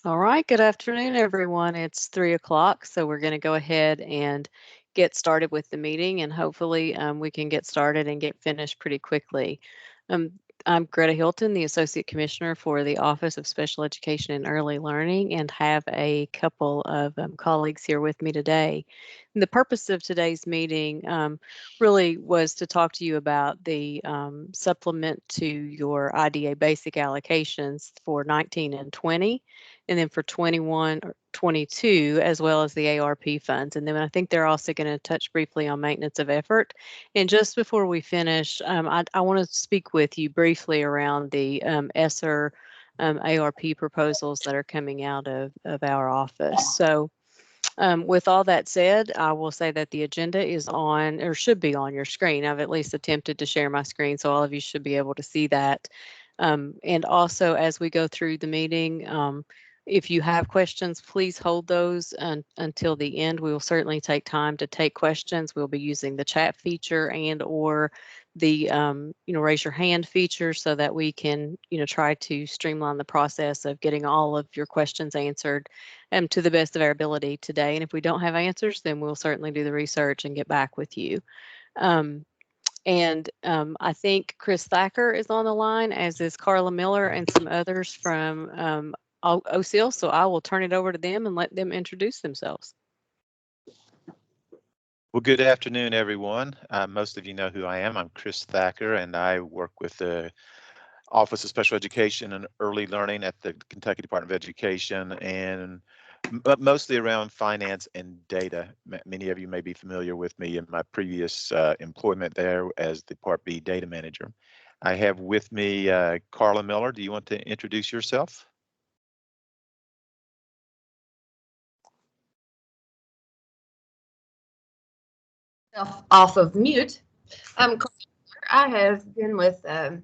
All right, good afternoon, everyone. It's 3 o'clock, so we're going to go ahead and get started with the meeting, and hopefully we can get started and get finished pretty quickly. Um, I'm Greta Hilton, the Associate Commissioner for the Office of Special Education and Early Learning, and have a couple of colleagues here with me today. And the purpose of today's meeting really was to talk to you about the supplement to your IDA basic allocations for 19 and 20. And then for 21 or 22, as well as the ARP funds. And then I think they're also going to touch briefly on maintenance of effort. And just before we finish, I want to speak with you briefly around the ESSER ARP proposals that are coming out of our office. So with all that said, I will say that the agenda is on, or should be on your screen. I've at least attempted to share my screen, so all of you should be able to see that. And also, as we go through the meeting, if you have questions, please hold those until the end. We will certainly take time to take questions. We'll be using the chat feature and/or the raise your hand feature so that we can try to streamline the process of getting all of your questions answered to the best of our ability today. And if we don't have answers, then we'll certainly do the research and get back with you. I think Chris Thacker is on the line, as is Carla Miller and some others from OCL. So I will turn it over to them and let them introduce themselves. Well, good afternoon, everyone. Most of you know who I am. I'm Chris Thacker, and I work with the Office of Special Education and Early Learning at the Kentucky Department of Education, and mostly around finance and data. Many of you may be familiar with me in my previous employment there as the Part B data manager. I have with me Carla Miller. Do you want to introduce yourself? Off of mute. I have been with, I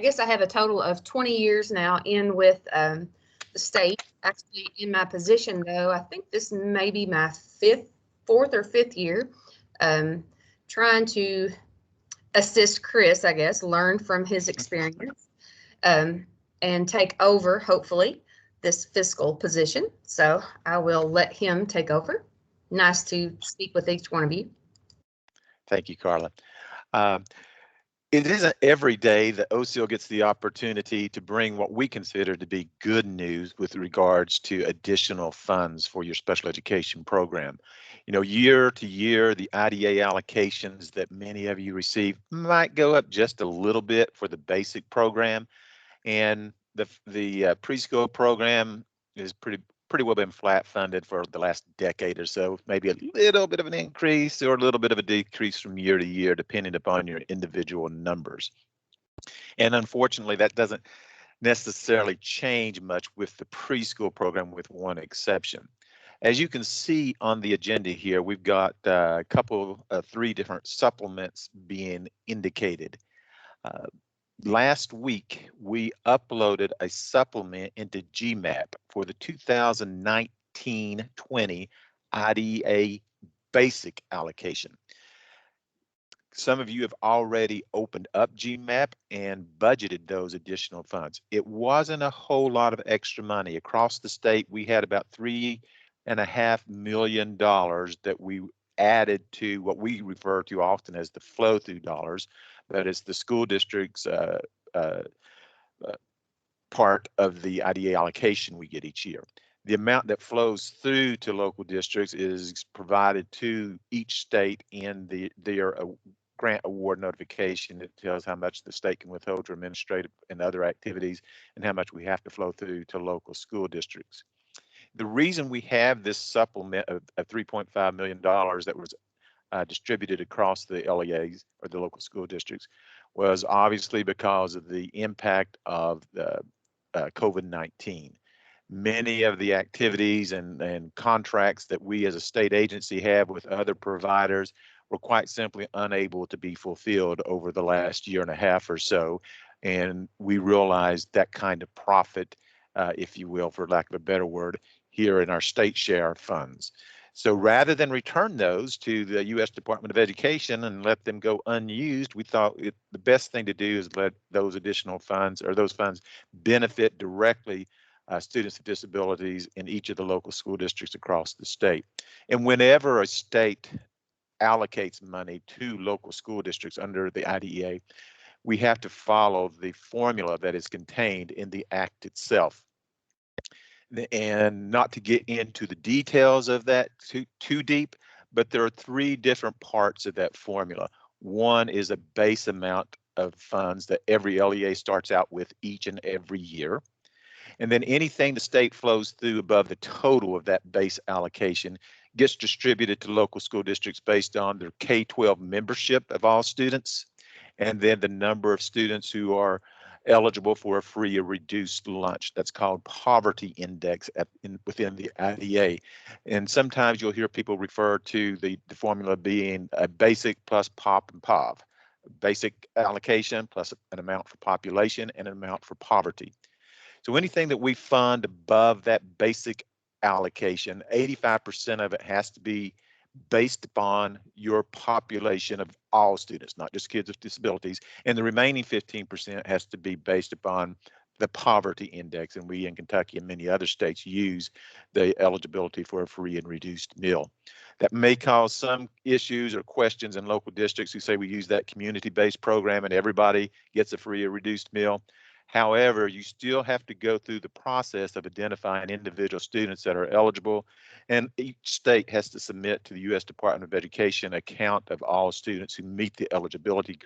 guess I have a total of 20 years now with the state. Actually, in my position, though, I think this may be my fourth or fifth year, trying to assist Chris, I guess, learn from his experience, and take over, hopefully, this fiscal position. So I will let him take over. Nice to speak with each one of you. Thank you, Carla. It isn't every day that OCL gets the opportunity to bring what we consider to be good news with regards to additional funds for your special education program. You know, year to year, the IDA allocations that many of you receive might go up just a little bit for the basic program, and the preschool program is pretty well been flat funded for the last decade or so, maybe a little bit of an increase or a little bit of a decrease from year to year, depending upon your individual numbers. And unfortunately, that doesn't necessarily change much with the preschool program, with one exception. As you can see on the agenda here, we've got a couple of three different supplements being indicated. Last week, we uploaded a supplement into Gmap for the 2019-20 IDA basic allocation. Some of you have already opened up Gmap and budgeted those additional funds. It wasn't a whole lot of extra money. Across the state, we had about $3.5 million that we added to what we refer to often as the flow-through dollars. That is the school district's part of the IDA allocation we get each year. The amount that flows through to local districts is provided to each state in their grant award notification. It tells how much the state can withhold for administrative and other activities and how much we have to flow through to local school districts. The reason we have this supplement of $3.5 million that was distributed across the LEAs, or the local school districts, was obviously because of the impact of the COVID-19. Many of the activities and contracts that we as a state agency have with other providers were quite simply unable to be fulfilled over the last year and a half or so. And we realized that kind of profit, if you will, for lack of a better word, here in our state share funds. So rather than return those to the U.S. Department of Education and let them go unused, we thought the best thing to do is let those additional funds, or those funds, benefit directly students with disabilities in each of the local school districts across the state. And whenever a state allocates money to local school districts under the IDEA, we have to follow the formula that is contained in the act itself. And not to get into the details of that too deep, but there are three different parts of that formula. One is a base amount of funds that every LEA starts out with each and every year. And then anything the state flows through above the total of that base allocation gets distributed to local school districts based on their K-12 membership of all students, and then the number of students who are eligible for a free or reduced lunch. That's called poverty index within the IDA. And sometimes you'll hear people refer to the formula being a basic plus POP and POV. Basic allocation plus an amount for population and an amount for poverty. So anything that we fund above that basic allocation, 85% of it has to be based upon your population of all students, not just kids with disabilities, and the remaining 15% has to be based upon the poverty index. And we in Kentucky and many other states use the eligibility for a free and reduced meal. That may cause some issues or questions in local districts who say we use that community-based program and everybody gets a free or reduced meal. However, you still have to go through the process of identifying individual students that are eligible, and each state has to submit to the U.S. Department of Education a count of all students who meet the eligibility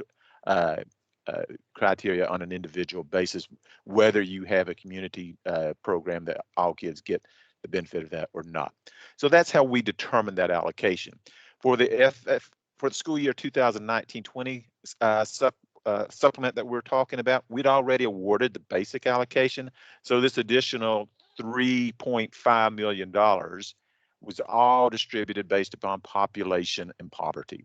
criteria on an individual basis, whether you have a community program that all kids get the benefit of that or not. So that's how we determine that allocation. For the for the school year 2019-20 supplement that we're talking about, we'd already awarded the basic allocation. So this additional $3.5 million was all distributed based upon population and poverty.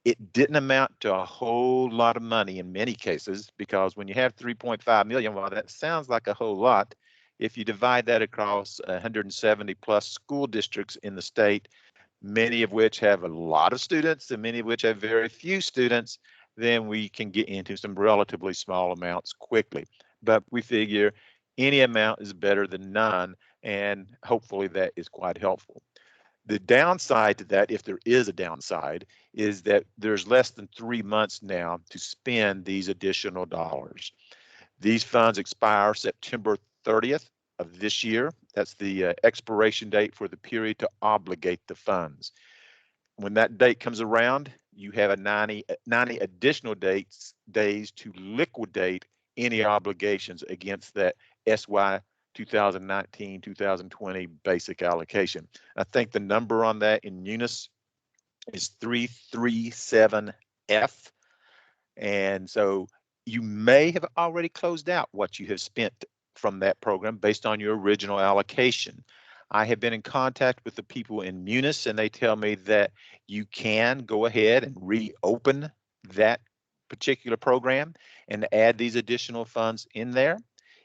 It didn't amount to a whole lot of money in many cases, because when you have 3.5 million, well, that sounds like a whole lot. If you divide that across 170 plus school districts in the state, many of which have a lot of students and many of which have very few students, then we can get into some relatively small amounts quickly. But we figure any amount is better than none, and hopefully that is quite helpful. The downside to that, if there is a downside, is that there's less than 3 months now to spend these additional dollars. These funds expire September 30th of this year. That's the expiration date for the period to obligate the funds. When that date comes around, you have a 90 additional days to liquidate any obligations against that SY 2019-2020 basic allocation. I think the number on that in Munis is 337F. And so you may have already closed out what you have spent from that program based on your original allocation. I have been in contact with the people in Munis, and they tell me that you can go ahead and reopen that particular program and add these additional funds in there,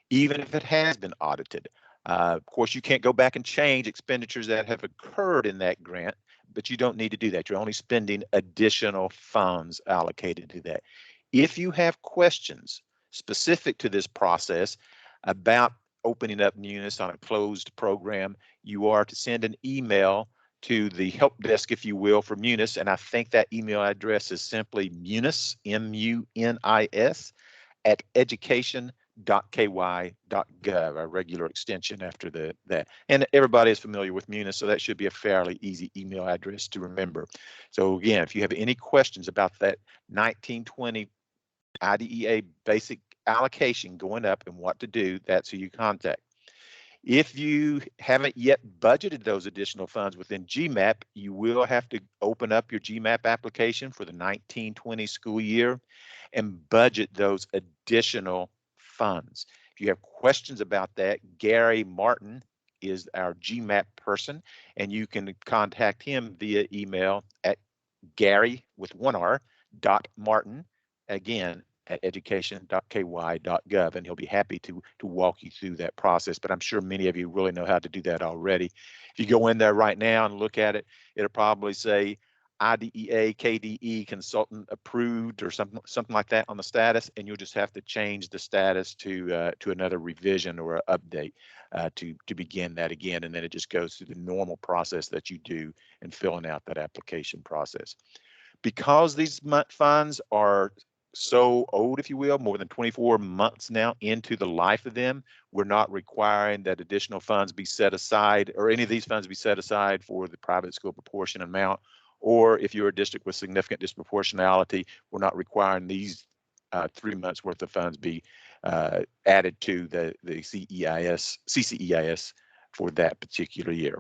even if it has been audited. Of course, you can't go back and change expenditures that have occurred in that grant, but you don't need to do that. You're only spending additional funds allocated to that. If you have questions specific to this process about opening up Munis on a closed program, you are to send an email to the help desk, if you will, for Munis, and I think that email address is simply munis, M-U-N-I-S, at education.ky.gov, our regular extension after that. And everybody is familiar with Munis, so that should be a fairly easy email address to remember. So again, if you have any questions about that 1920 IDEA basic allocation going up and what to do, that's who you contact. If you haven't yet budgeted those additional funds within Gmap, you will have to open up your Gmap application for the 1920 school year and budget those additional funds. If you have questions about that, Gary Martin is our Gmap person, and you can contact him via email at Gary with one R .Martin, again, at education.ky.gov, and he'll be happy to walk you through that process. But I'm sure many of you really know how to do that already. If you go in there right now and look at it, it'll probably say IDEA, KDE consultant approved or something like that on the status, and you'll just have to change the status to another revision or an update to begin that again, and then it just goes through the normal process that you do in filling out that application process. Because these funds are so old, if you will, more than 24 months now into the life of them, we're not requiring that additional funds be set aside or any of these funds be set aside for the private school proportion amount. Or if you're a district with significant disproportionality, we're not requiring these 3 months worth of funds be added to the CCEIS for that particular year.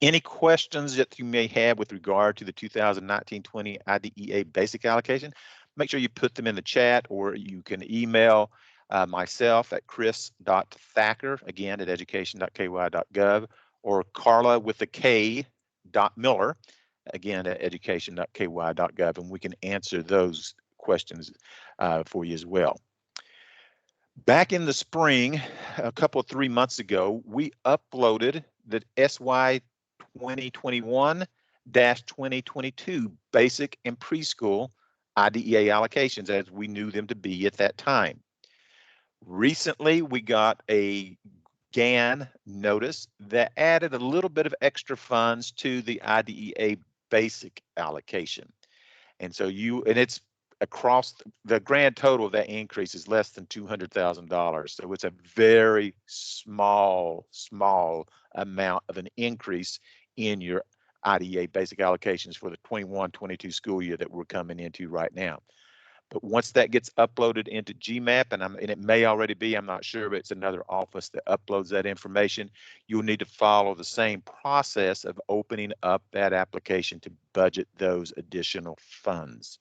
Any questions that you may have with regard to the 2019-20 IDEA basic allocation, make sure you put them in the chat, or you can email myself at chris.thacker, again, at education.ky.gov, or Carla with a K. Miller, again, at education.ky.gov, and we can answer those questions for you as well. Back in the spring, a couple of 3 months ago, we uploaded the SY 2021-2022 basic and preschool IDEA allocations as we knew them to be at that time. Recently, we got a GAN notice that added a little bit of extra funds to the IDEA basic allocation. And so it's across the grand total of that increase is less than $200,000. So it's a very small amount of an increase in your IDEA basic allocations for the 21-22 school year that we're coming into right now. But once that gets uploaded into Gmap, and it may already be, I'm not sure, but it's another office that uploads that information, you'll need to follow the same process of opening up that application to budget those additional funds.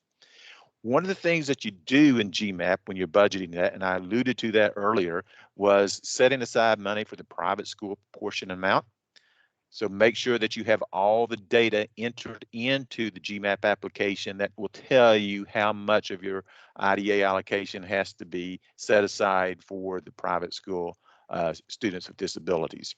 One of the things that you do in Gmap when you're budgeting that, and I alluded to that earlier, was setting aside money for the private school portion amount. So make sure that you have all the data entered into the Gmap application that will tell you how much of your IDEA allocation has to be set aside for the private school students with disabilities.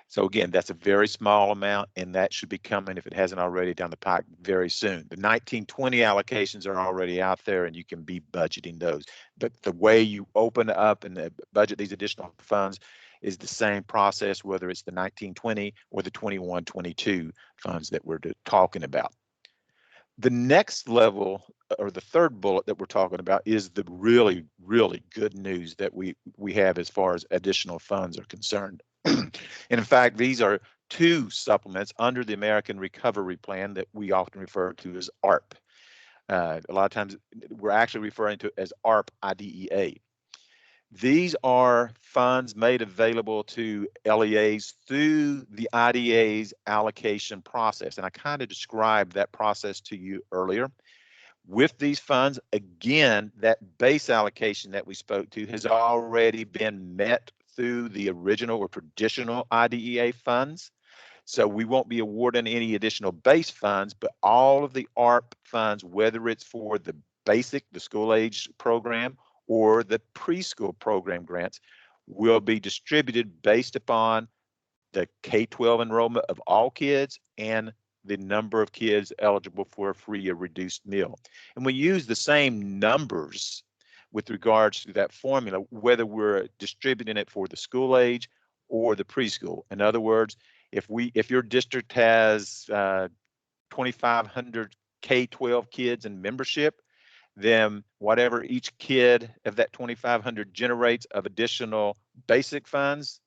So again, that's a very small amount, and that should be coming, if it hasn't already, down the pike very soon. The 19-20 allocations are already out there, and you can be budgeting those. But the way you open up and budget these additional funds is the same process, whether it's the 19-20 or the 21-22 funds that we're talking about. The next level, or the third bullet that we're talking about, is the really, really good news that we have as far as additional funds are concerned. And in fact, these are two supplements under the American Recovery Plan that we often refer to as ARP. A lot of times we're actually referring to it as ARP IDEA. These are funds made available to LEAs through the IDEA's allocation process. And I kind of described that process to you earlier. With these funds, again, that base allocation that we spoke to has already been met through the original or traditional IDEA funds. So we won't be awarding any additional base funds, but all of the ARP funds, whether it's for the basic, the school age program, or the preschool program grants, will be distributed based upon the K-12 enrollment of all kids and the number of kids eligible for a free or reduced meal. And we use the same numbers with regards to that formula, whether we're distributing it for the school age or the preschool. In other words, if your district has 2,500 K-12 kids in membership, then whatever each kid of that 2,500 generates of additional basic funds,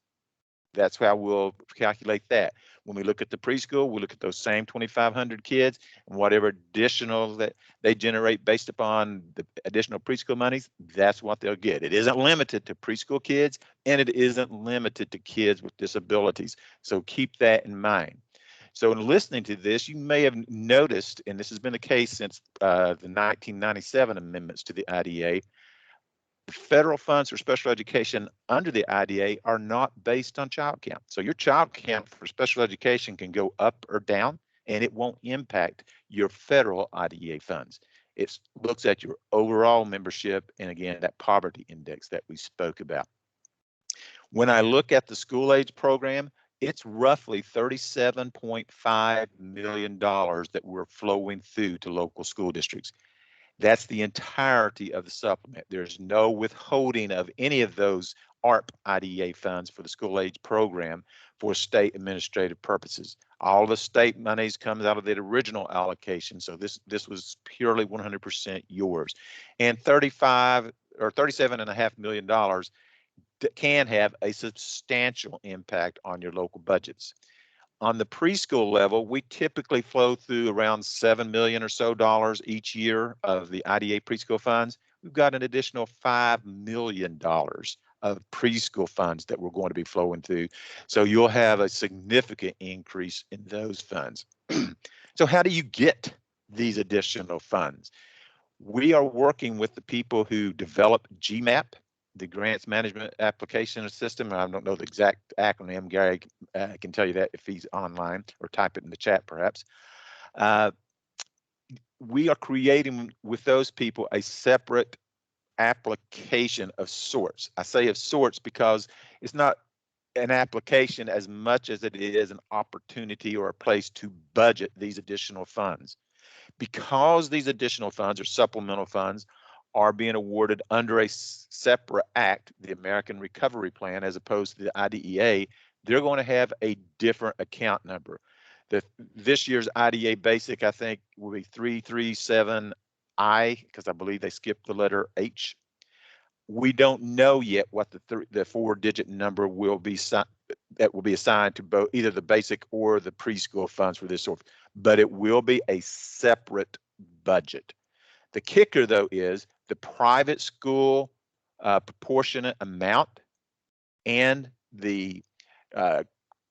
that's how we'll calculate that. When we look at the preschool, we look at those same 2,500 kids, and whatever additional that they generate based upon the additional preschool monies, that's what they'll get. It isn't limited to preschool kids, and it isn't limited to kids with disabilities. So keep that in mind. So in listening to this, you may have noticed, and this has been the case since the 1997 amendments to the IDEA, the federal funds for special education under the IDEA are not based on child count. So your child count for special education can go up or down, and it won't impact your federal IDEA funds. It looks at your overall membership and, again, that poverty index that we spoke about. When I look at the school age program, it's roughly $37.5 million that we're flowing through to local school districts. That's the entirety of the supplement. There's no withholding of any of those ARP IDEA funds for the school age program for state administrative purposes. All the state monies comes out of the original allocation. So this was purely 100% yours. And $37.5 million can have a substantial impact on your local budgets. On the preschool level, we typically flow through around $7 million or so each year of the IDA preschool funds. We've got an additional $5 million of preschool funds that we're going to be flowing through. So you'll have a significant increase in those funds. So how do you get these additional funds? We are working with the people who develop Gmap, the grants management application system. I don't know the exact acronym. Gary can tell you that if he's online, or type it in the chat perhaps. We are creating with those people a separate application of sorts. I say of sorts because it's not an application as much as it is an opportunity or a place to budget these additional funds. Because these additional funds or supplemental funds are being awarded under a separate act, the American Recovery Plan, as opposed to the IDEA, they're going to have a different account number. This year's IDEA basic, I think, will be 337I, because I believe they skipped the letter H. We don't know yet what the four-digit number will be that will be assigned to both either the basic or the preschool funds for this sort, but it will be a separate budget. The kicker, though, is the private school proportionate amount and the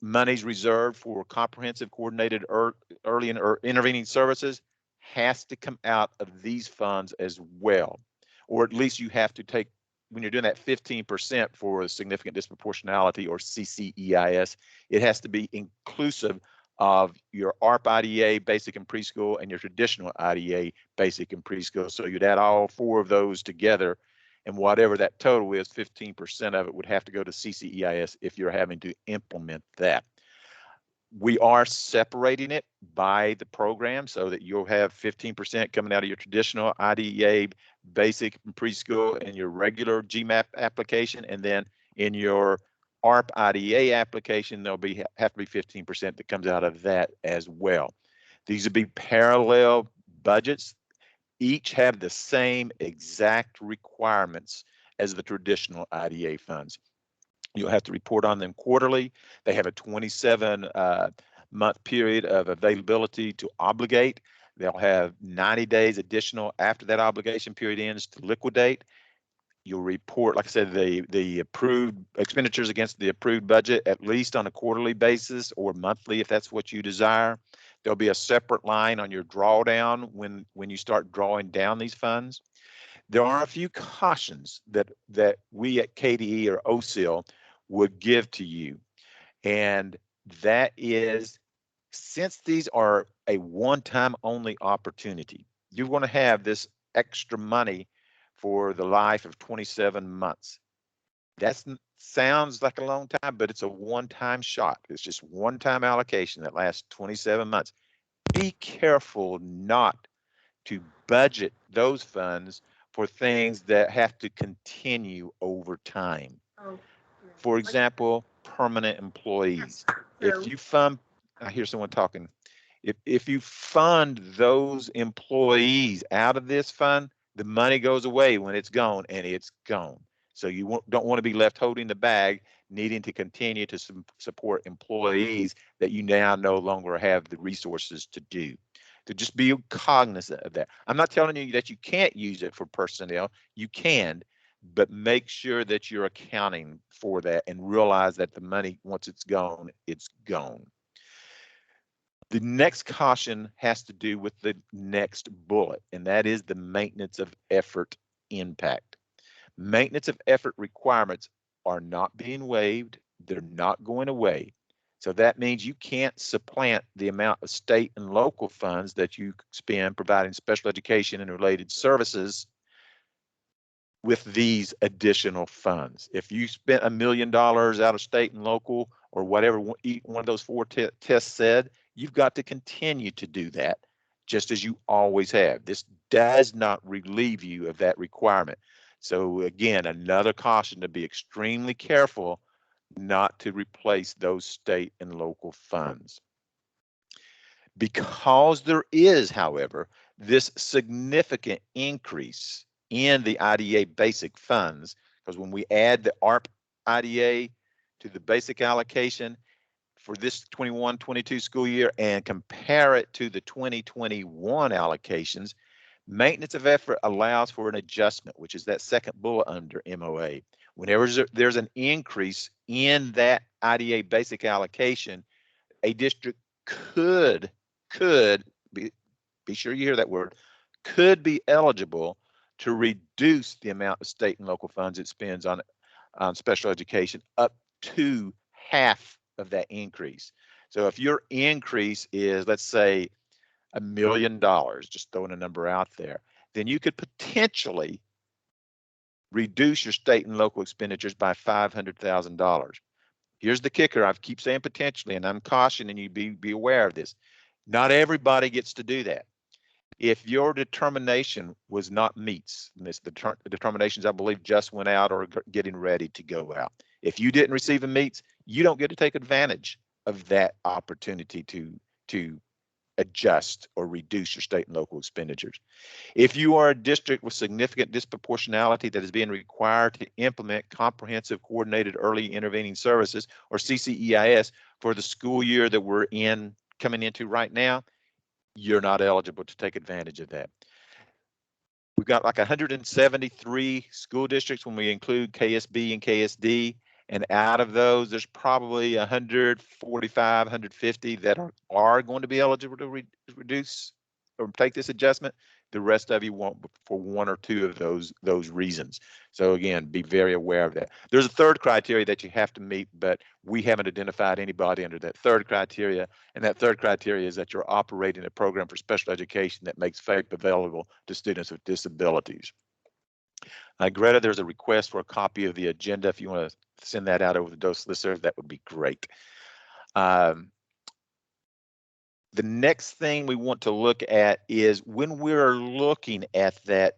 monies reserved for comprehensive coordinated early and intervening services has to come out of these funds as well. Or at least you have to take, when you're doing that 15% for a significant disproportionality or CCEIS, it has to be inclusive of your ARP IDA basic and preschool and your traditional IDA basic and preschool. So you'd add all four of those together, and whatever that total is, 15% of it would have to go to CCEIS if you're having to implement that. We are separating it by the program so that you'll have 15% coming out of your traditional IDEA basic and preschool and your regular Gmap application, and then in your ARP IDEA application, there'll have to be 15% that comes out of that as well. These would be parallel budgets. Each have the same exact requirements as the traditional IDEA funds. You'll have to report on them quarterly. They have a 27-month period of availability to obligate. They'll have 90 days additional after that obligation period ends to liquidate. You'll report, like I said, the approved expenditures against the approved budget at least on a quarterly basis or monthly if that's what you desire. There'll be a separate line on your drawdown when you start drawing down these funds. There are a few cautions that we at KDE or OSIL would give to you, and that is, since these are a one-time only opportunity, you're going to have this extra money for the life of 27 months. That sounds like a long time, but it's a one-time shot. It's just one-time allocation that lasts 27 months. Be careful not to budget those funds for things that have to continue over time. For example, permanent employees. If you fund, I hear someone talking. If you fund those employees out of this fund, the money goes away when it's gone, and it's gone. So you don't want to be left holding the bag, needing to continue to support employees that you now no longer have the resources to do. To just be cognizant of that. I'm not telling you that you can't use it for personnel. You can, but make sure that you're accounting for that and realize that the money, once it's gone, it's gone. The next caution has to do with the next bullet, and that is the maintenance of effort impact. Maintenance of effort requirements are not being waived. They're not going away. So that means you can't supplant the amount of state and local funds that you spend providing special education and related services with these additional funds. If you spent $1 million out of state and local or whatever one of those four tests said, you've got to continue to do that just as you always have. This does not relieve you of that requirement. So again, another caution to be extremely careful not to replace those state and local funds. Because there is, however, this significant increase in the IDA basic funds, because when we add the ARP IDA to the basic allocation for this 21-22 school year and compare it to the 2021 allocations, maintenance of effort allows for an adjustment, which is that second bullet under MOA. Whenever there's an increase in that IDA basic allocation, a district could be sure you hear that word, could be eligible to reduce the amount of state and local funds it spends on special education up to half of that increase. So if your increase is, let's say, $1 million, just throwing a number out there, then you could potentially reduce your state and local expenditures by $500,000. Here's the kicker. I keep saying potentially, and I'm cautioning you, be aware of this. Not everybody gets to do that. If your determination was not meets, and the determinations I believe just went out or getting ready to go out. If you didn't receive a meets, you don't get to take advantage of that opportunity to adjust or reduce your state and local expenditures. If you are a district with significant disproportionality that is being required to implement comprehensive coordinated early intervening services, or CCEIS, for the school year that we're coming into right now, you're not eligible to take advantage of that. We've got like 173 school districts when we include KSB and KSD, and out of those, there's probably 145, 150 that are going to be eligible to reduce or take this adjustment. The rest of you won't for one or two of those reasons. So again, be very aware of that. There's a third criteria that you have to meet, but we haven't identified anybody under that third criteria. And that third criteria is that you're operating a program for special education that makes FAPE available to students with disabilities. Greta, there's a request for a copy of the agenda. If you want to send that out over the DoSE listserv, that would be great. The next thing we want to look at is when we're looking at that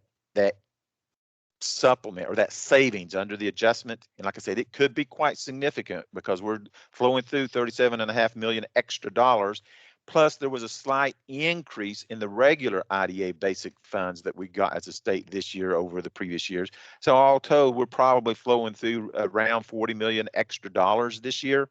supplement or that savings under the adjustment, and like I said, it could be quite significant because we're flowing through $37.5 million extra dollars. Plus, there was a slight increase in the regular IDA basic funds that we got as a state this year over the previous years. So all told, we're probably flowing through around $40 million extra dollars this year.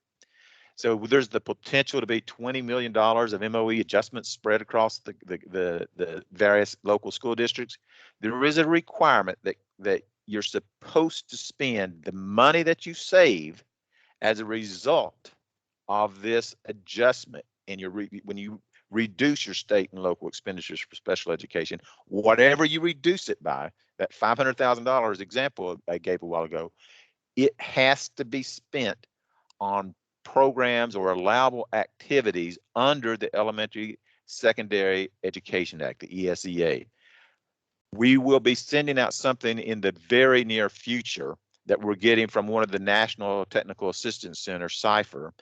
So there's the potential to be $20 million of MOE adjustments spread across the various local school districts. There is a requirement that you're supposed to spend the money that you save as a result of this adjustment, and when you reduce your state and local expenditures for special education, whatever you reduce it by, that $500,000 example I gave a while ago, it has to be spent on programs or allowable activities under the Elementary Secondary Education Act, the ESEA. We will be sending out something in the very near future that we're getting from one of the National Technical Assistance Centers, CIFER,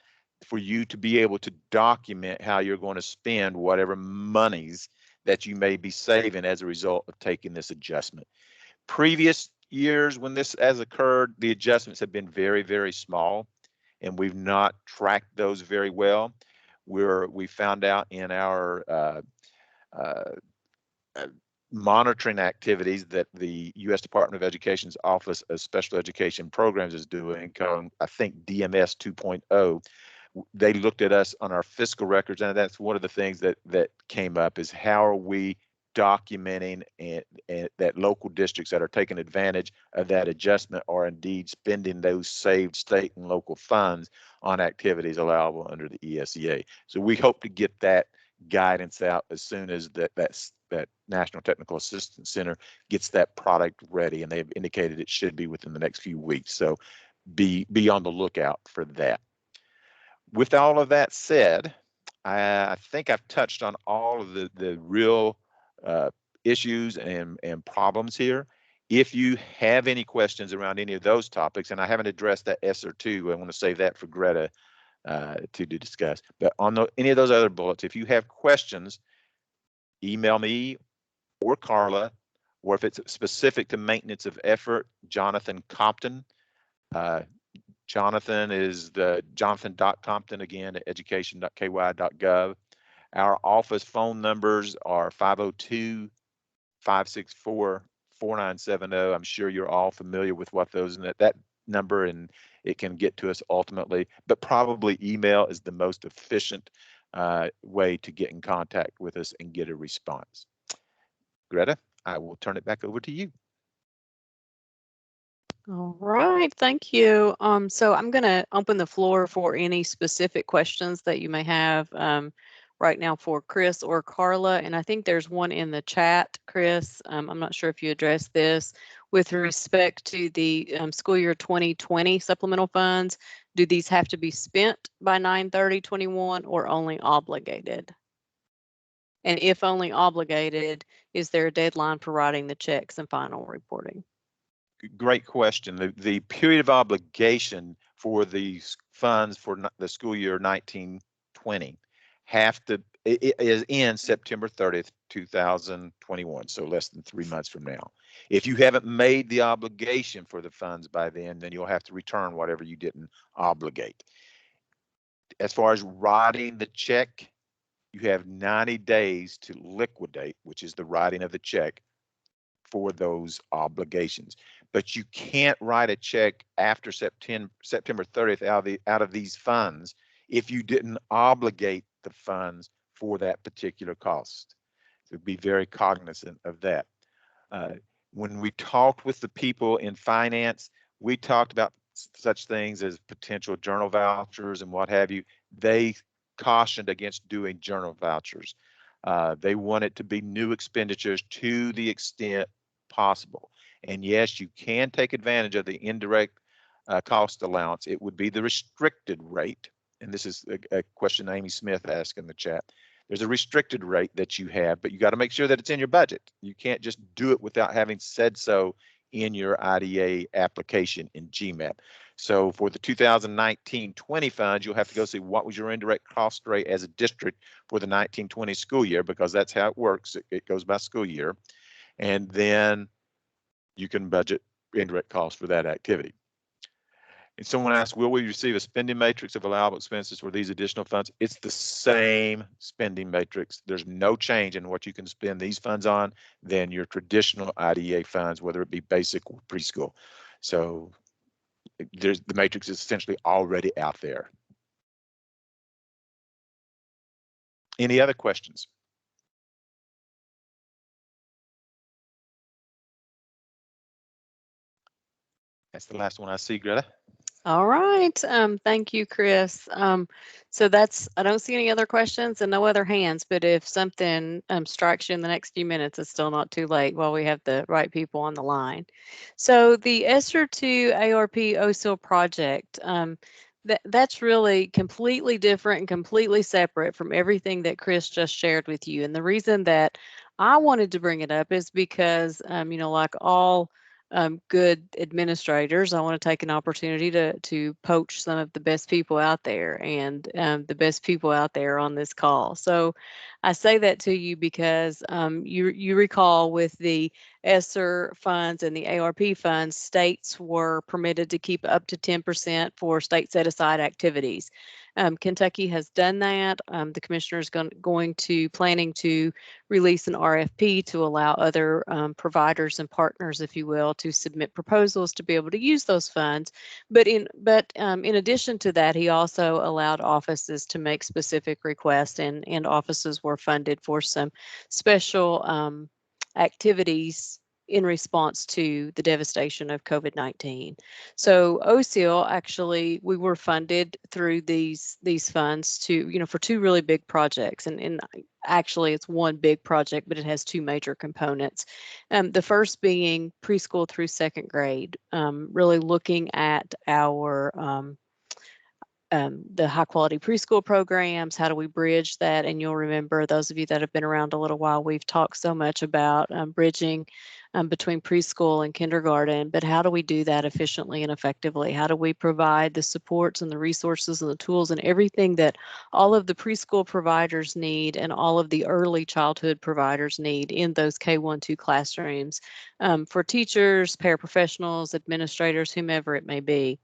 for you to be able to document how you're going to spend whatever monies that you may be saving as a result of taking this adjustment. Previous years when this has occurred, the adjustments have been very, very small, and we've not tracked those very well. We found out in our monitoring activities that the U.S. Department of Education's Office of Special Education Programs is doing, I think DMS 2.0. They looked at us on our fiscal records, and that's one of the things that came up is how are we documenting and that local districts that are taking advantage of that adjustment are indeed spending those saved state and local funds on activities allowable under the ESEA. So we hope to get that guidance out as soon as that National Technical Assistance Center gets that product ready, and they've indicated it should be within the next few weeks. So be on the lookout for that. With all of that said, I think I've touched on all of the real issues and problems here. If you have any questions around any of those topics, and I haven't addressed that ESSER 2, I want to save that for Greta to discuss. But on any of those other bullets, if you have questions, email me or Carla, or if it's specific to maintenance of effort, Jonathan Compton. Jonathan is the jonathan.compton, again, at education.ky.gov. Our office phone numbers are 502-564-4970. I'm sure you're all familiar with what those, that number, and it can get to us ultimately, but probably email is the most efficient way to get in contact with us and get a response. Greta, I will turn it back over to you. All right, thank you. So I'm going to open the floor for any specific questions that you may have right now for Chris or Carla. And I think there's one in the chat, Chris. I'm not sure if you addressed this with respect to the school year 2020 supplemental funds. Do these have to be spent by 9/30/21 or only obligated? And if only obligated, is there a deadline for writing the checks and final reporting? Great question. The period of obligation for these funds for the school year 1920 it is in September 30th, 2021, so less than 3 months from now. If you haven't made the obligation for the funds by then you'll have to return whatever you didn't obligate. As far as writing the check, you have 90 days to liquidate, which is the writing of the check for those obligations. But you can't write a check after September 30th out of these funds if you didn't obligate the funds for that particular cost. So be very cognizant of that. When we talked with the people in finance, we talked about such things as potential journal vouchers and what have you. They cautioned against doing journal vouchers. They want it to be new expenditures to the extent possible. And yes, you can take advantage of the indirect cost allowance. It would be the restricted rate. And this is a question Amy Smith asked in the chat. There's a restricted rate that you have, but you got to make sure that it's in your budget. You can't just do it without having said so in your IDA application in Gmap. So for the 2019-20 funds, you'll have to go see what was your indirect cost rate as a district for the 19-20 school year, because that's how it works. It goes by school year. And then you can budget indirect costs for that activity. And someone asked, will we receive a spending matrix of allowable expenses for these additional funds? It's the same spending matrix. There's no change in what you can spend these funds on than your traditional IDA funds, whether it be basic or preschool. So the matrix is essentially already out there. Any other questions? That's the last one I see, Greta. All right. Thank you, Chris. So I don't see any other questions and no other hands, but if something strikes you in the next few minutes, it's still not too late while we have the right people on the line. So the ESSER II ARP OSIL project, that's really completely different and completely separate from everything that Chris just shared with you. And the reason that I wanted to bring it up is because, like all good administrators, I want to take an opportunity to poach some of the best people out there, and the best people out there on this call. So I say that to you because you recall with the ESSER funds and the ARP funds, states were permitted to keep up to 10% for state set-aside activities. Kentucky has done that. The commissioner is planning to release an RFP to allow other providers and partners, if you will, to submit proposals to be able to use those funds. But in addition to that, he also allowed offices to make specific requests, and offices were funded for some special activities in response to the devastation of COVID-19. So OSIL, actually, we were funded through these funds to, for two really big projects. And actually it's one big project, but it has two major components. The first being preschool through second grade, really looking at our the high quality preschool programs. How do we bridge that? And you'll remember, those of you that have been around a little while, we've talked so much about bridging between preschool and kindergarten, but how do we do that efficiently and effectively? How do we provide the supports and the resources and the tools and everything that all of the preschool providers need and all of the early childhood providers need in those K-1-2 classrooms for teachers, paraprofessionals, administrators, whomever it may be.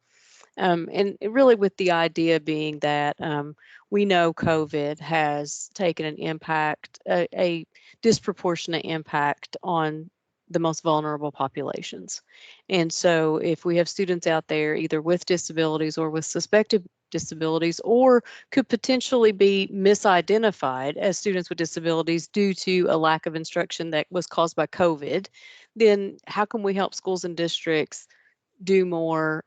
And really with the idea being that we know COVID has taken an impact, a disproportionate impact on the most vulnerable populations. And so if we have students out there either with disabilities or with suspected disabilities or could potentially be misidentified as students with disabilities due to a lack of instruction that was caused by COVID, then how can we help schools and districts do more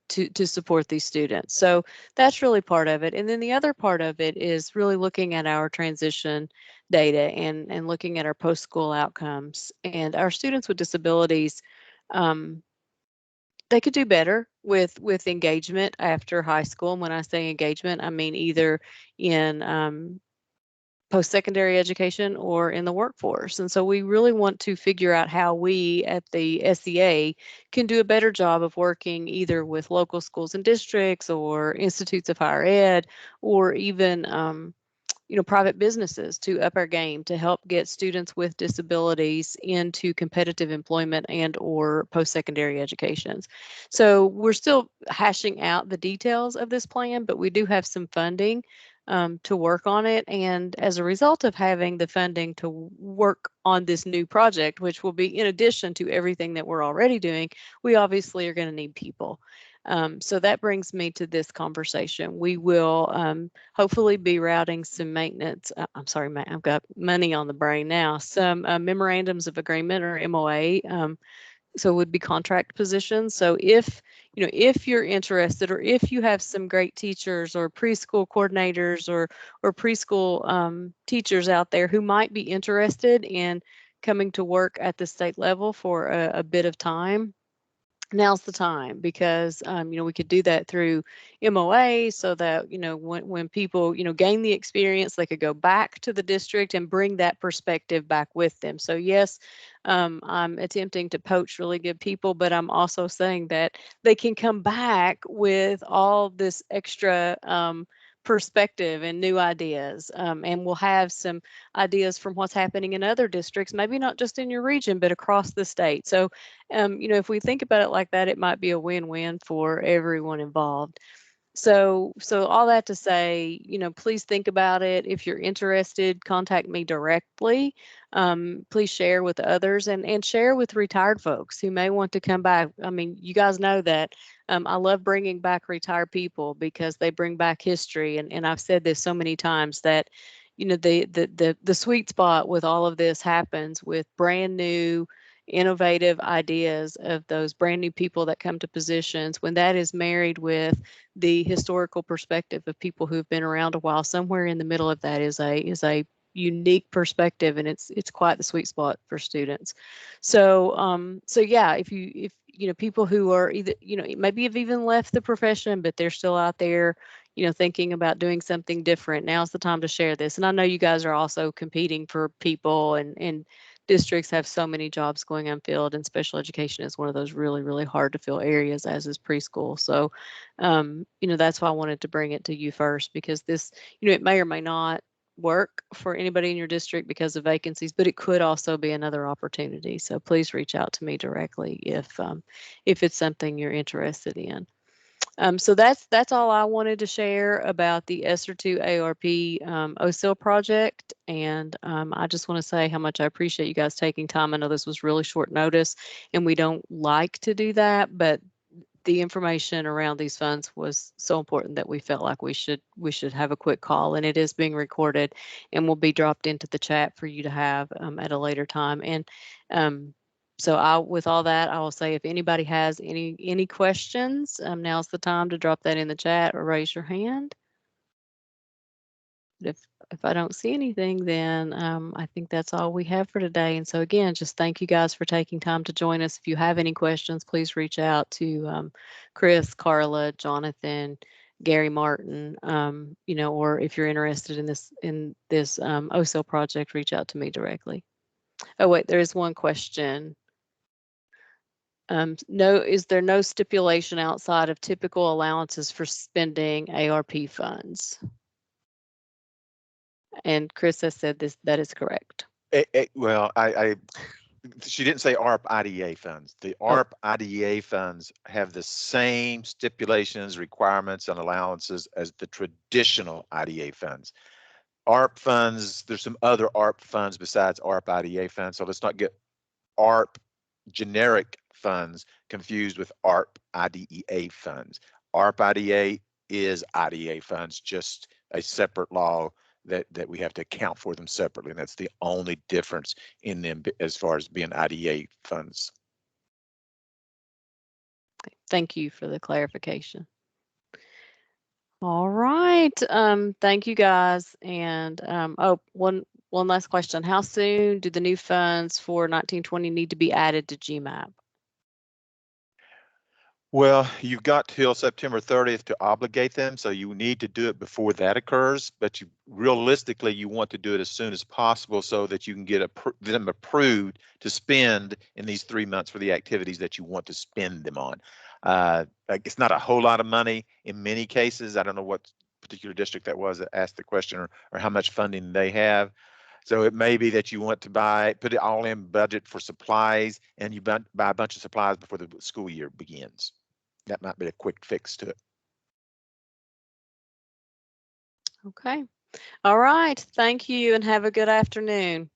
to support these students? So that's really part of it. And then the other part of it is really looking at our transition data and looking at our post-school outcomes. And our students with disabilities, they could do better with engagement after high school. And when I say engagement, I mean either in post-secondary education or in the workforce. And so we really want to figure out how we at the SEA can do a better job of working either with local schools and districts or institutes of higher ed or even private businesses to up our game to help get students with disabilities into competitive employment and or post-secondary educations. So we're still hashing out the details of this plan, but we do have some funding to work on it. And as a result of having the funding to work on this new project, which will be in addition to everything that we're already doing, we obviously are going to need people. So that brings me to this conversation. We will hopefully be routing some maintenance. I'm sorry, I've got money on the brain now. Some memorandums of agreement or MOA. So it would be contract positions. So if you're interested, or if you have some great teachers or preschool coordinators or preschool teachers out there who might be interested in coming to work at the state level for a bit of time, now's the time, because we could do that through MOA so that when people gain the experience, they could go back to the district and bring that perspective back with them. So yes, I'm attempting to poach really good people, but I'm also saying that they can come back with all this extra perspective and new ideas, and we'll have some ideas from what's happening in other districts, maybe not just in your region but across the state. So if we think about it like that, it might be a win-win for everyone involved. So all that to say, please think about it. If you're interested, contact me directly. Please share with others and share with retired folks who may want to come back. I mean, you guys know that I love bringing back retired people because they bring back history. And I've said this so many times that, the sweet spot with all of this happens with brand new, innovative ideas of those brand new people that come to positions, when that is married with the historical perspective of people who've been around a while. Somewhere in the middle of that is a unique perspective, and it's quite the sweet spot for students. So yeah, if people who are either maybe have even left the profession but they're still out there thinking about doing something different, now's the time to share this. And I know you guys are also competing for people, and districts have so many jobs going unfilled, and special education is one of those really, really hard to fill areas, as is preschool. So, that's why I wanted to bring it to you first, because this, it may or may not work for anybody in your district because of vacancies, but it could also be another opportunity. So please reach out to me directly if it's something you're interested in. So that's all I wanted to share about the ESSER II ARP OSIL project. And I just want to say how much I appreciate you guys taking time. I know this was really short notice and we don't like to do that, but the information around these funds was so important that we felt like we should have a quick call, and it is being recorded and will be dropped into the chat for you to have at a later time. And so with all that, I will say if anybody has any questions, now's the time to drop that in the chat or raise your hand. But if I don't see anything, then I think that's all we have for today. And so again, just thank you guys for taking time to join us. If you have any questions, please reach out to Chris, Carla, Jonathan, Gary Martin, or if you're interested in this OSIL project, reach out to me directly. Oh, wait, there is one question. No, is there no stipulation outside of typical allowances for spending ARP funds? And Chris has said this, that is correct. Well, she didn't say ARP IDA funds. The ARP IDA funds have the same stipulations, requirements, and allowances as the traditional IDA funds. ARP funds, there's some other ARP funds besides ARP IDA funds, so let's not get ARP generic funds confused with ARP IDEA funds. ARP IDA is IDA funds, just a separate law that we have to account for them separately, and that's the only difference in them as far as being IDA funds. Thank you for the clarification. All right, thank you guys. And oh, one last question. How soon do the new funds for 1920 need to be added to Gmap? Well, you've got till September 30th to obligate them, so you need to do it before that occurs, but realistically, you want to do it as soon as possible so that you can get them approved to spend in these 3 months for the activities that you want to spend them on. It's not a whole lot of money in many cases. I don't know what particular district that was that asked the question or how much funding they have. So it may be that you want to put it all in budget for supplies, and you buy a bunch of supplies before the school year begins. That might be a quick fix to it. Okay. All right. Thank you and have a good afternoon.